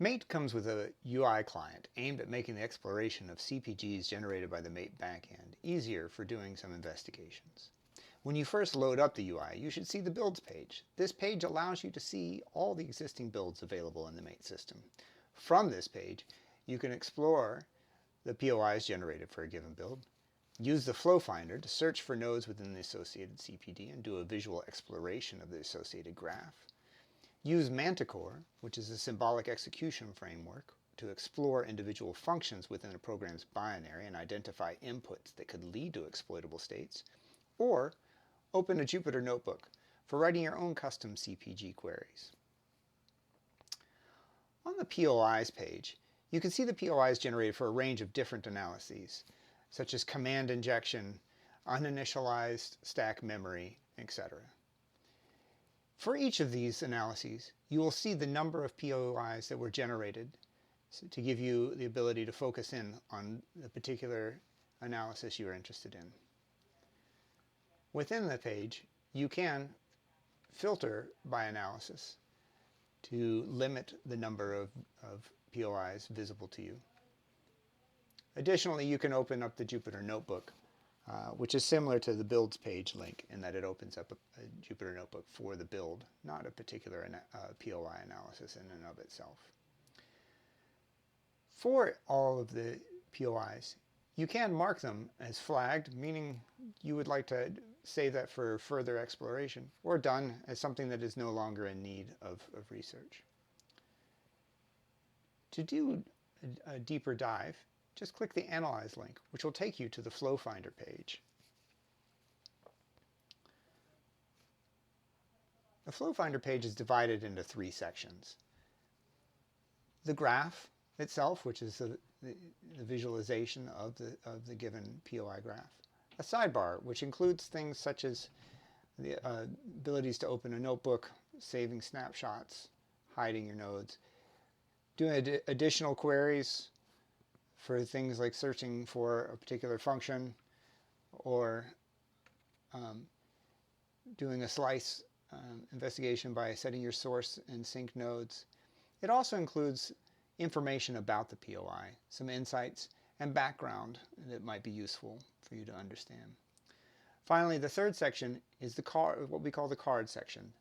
Mate comes with a UI client aimed at making the exploration of CPGs generated by the Mate backend easier for doing some investigations. When you first load up the UI, you should see the builds page. This page allows you to see all the existing builds available in the Mate system. From this page, you can explore the POIs generated for a given build, use the flow finder to search for nodes within the associated CPD and do a visual exploration of the associated graph, use Manticore, which is a symbolic execution framework, to explore individual functions within a program's binary and identify inputs that could lead to exploitable states, or open a Jupyter notebook for writing your own custom CPG queries. On the POIs page, you can see the POIs generated for a range of different analyses, such as command injection, uninitialized stack memory, etc. For each of these analyses, you will see the number of POIs that were generated to give you the ability to focus in on the particular analysis you are interested in. Within the page, you can filter by analysis to limit the number of POIs visible to you. Additionally, you can open up the Jupyter Notebook, which is similar to the builds page link in that it opens up a Jupyter Notebook for the build, not a particular POI analysis in and of itself. For all of the POIs, you can mark them as flagged, meaning you would like to save that for further exploration, or done as something that is no longer in need of research. To do a deeper dive, just click the Analyze link, which will take you to the Flow Finder page. The Flow Finder page is divided into 3 sections. The graph itself, which is the visualization of the given POI graph. A sidebar, which includes things such as the abilities to open a notebook, saving snapshots, hiding your nodes, doing additional queries for things like searching for a particular function, or doing a slice investigation by setting your source and sync nodes. It also includes information about the POI, some insights and background that might be useful for you to understand. Finally, the third section is what we call the card section.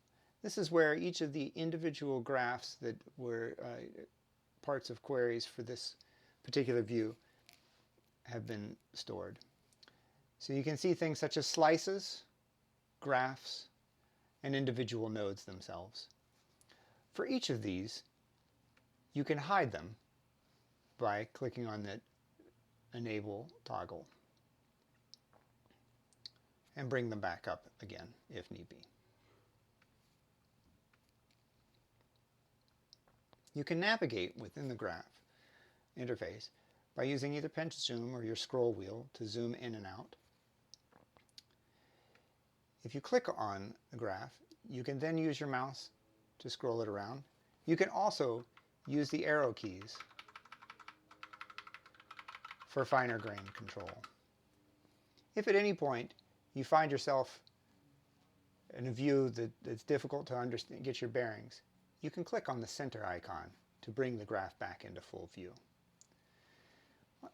This is where each of the individual graphs that were parts of queries for this particular view have been stored. So you can see things such as slices, graphs, and individual nodes themselves. For each of these, you can hide them by clicking on the Enable toggle and bring them back up again if need be. You can navigate within the graph interface by using either pinch zoom or your scroll wheel to zoom in and out. If you click on the graph, you can then use your mouse to scroll it around. You can also use the arrow keys for finer grain control. If at any point you find yourself in a view that's difficult to understand, get your bearings, you can click on the center icon to bring the graph back into full view.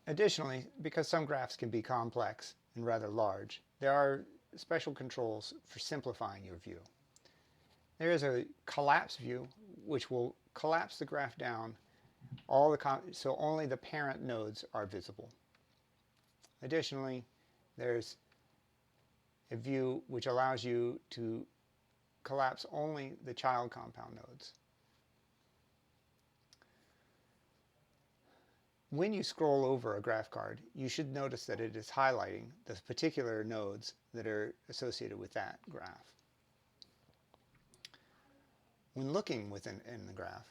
Additionally, because some graphs can be complex and rather large, there are special controls for simplifying your view. There is a collapse view, which will collapse the graph down so only the parent nodes are visible. Additionally, there's a view which allows you to collapse only the child compound nodes. When you scroll over a graph card, you should notice that it is highlighting the particular nodes that are associated with that graph. When looking within the graph,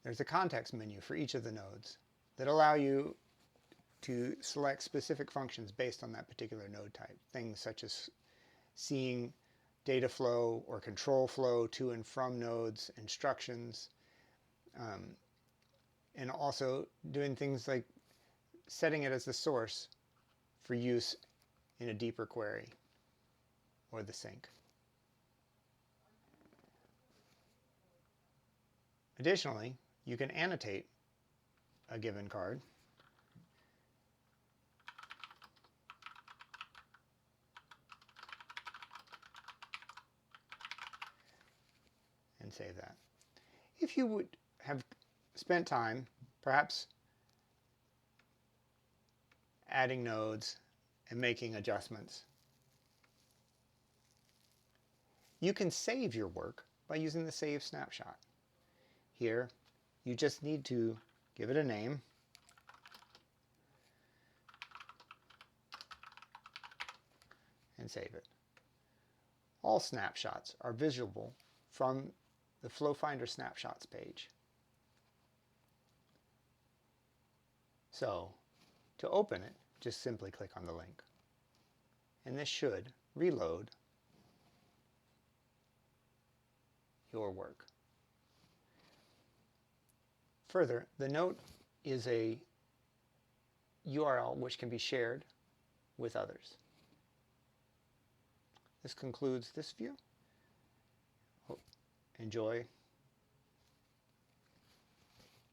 there's a context menu for each of the nodes that allow you to select specific functions based on that particular node type. Things such as seeing data flow or control flow to and from nodes, instructions, and also doing things like setting it as the source for use in a deeper query or the sync. Additionally, You can annotate a given card. And save that. If you would have spent time, perhaps adding nodes and making adjustments, you can save your work by using the Save Snapshot. Here, you just need to give it a name, and save it. All snapshots are visible from the Flow Finder Snapshots page. So, to open it, just simply click on the link. And this should reload your work. Further, the note is a URL which can be shared with others. This concludes this view. Enjoy